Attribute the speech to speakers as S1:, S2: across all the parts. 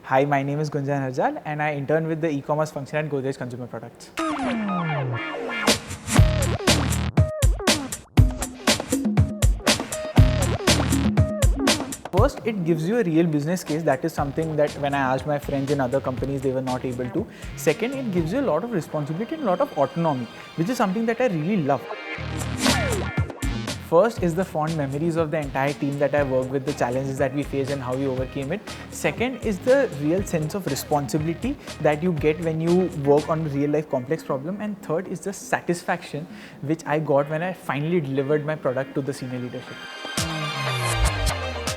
S1: Hi, my name is Gunjan Harjal and I intern with the e-commerce function at Godrej Consumer Products. First, it gives you a real business case. That is something that when I asked my friends in other companies, they were not able to. Second, it gives you a lot of responsibility and a lot of autonomy, which is something that I really love. First is the fond memories of the entire team that I worked with, the challenges that we faced and how we overcame it. Second is the real sense of responsibility that you get when you work on a real life complex problem. And third is the satisfaction which I got when I finally delivered my product to the senior leadership.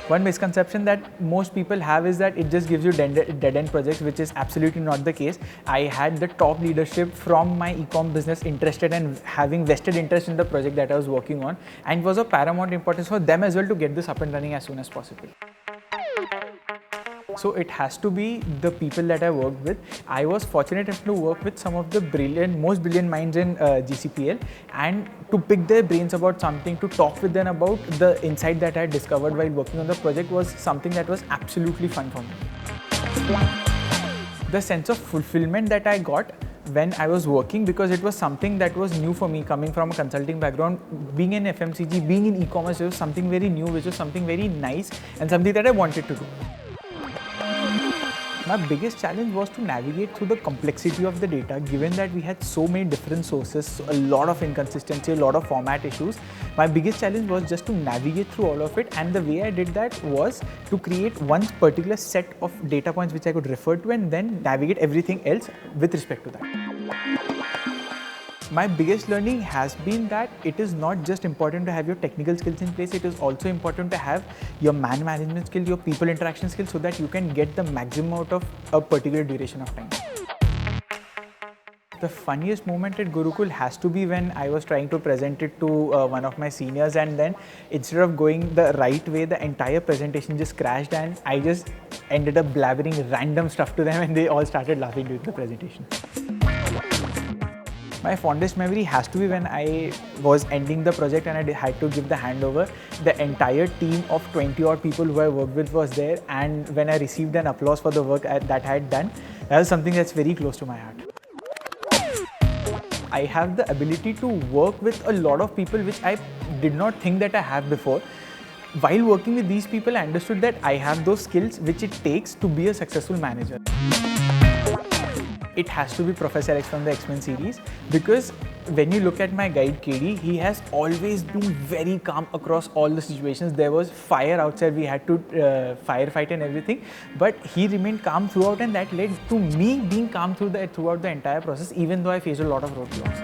S1: One misconception that most people have is that it just gives you dead-end projects, which is absolutely not the case. I had the top leadership from my e-com business interested and having vested interest in the project that I was working on, and it was of paramount importance for them as well to get this up and running as soon as possible. So it has to be the people that I worked with. I was fortunate enough to work with some of the most brilliant minds in GCPL, and to pick their brains about something, to talk with them about the insight that I had discovered while working on the project was something that was absolutely fun for me. The sense of fulfillment that I got when I was working, because it was something that was new for me, coming from a consulting background, being in FMCG, being in e-commerce, it was something very new, which was something very nice and something that I wanted to do. My biggest challenge was to navigate through the complexity of the data, given that we had so many different sources, a lot of inconsistency, a lot of format issues. My biggest challenge was just to navigate through all of it, and the way I did that was to create one particular set of data points which I could refer to and then navigate everything else with respect to that. My biggest learning has been that it is not just important to have your technical skills in place, it is also important to have your man management skill, your people interaction skills, so that you can get the maximum out of a particular duration of time. The funniest moment at Gurukul has to be when I was trying to present it to one of my seniors, and then instead of going the right way, the entire presentation just crashed and I just ended up blabbering random stuff to them and they all started laughing during the presentation. My fondest memory has to be when I was ending the project and I had to give the handover. The entire team of 20 odd people who I worked with was there, and when I received an applause for the work that I had done, that was something that's very close to my heart. I have the ability to work with a lot of people which I did not think that I have before. While working with these people, I understood that I have those skills which it takes to be a successful manager. It has to be Professor X from the X-Men series, because when you look at my guide KD, he has always been very calm across all the situations. There was fire outside, we had to firefight and everything, but he remained calm throughout, and that led to me being calm throughout the entire process, even though I faced a lot of roadblocks.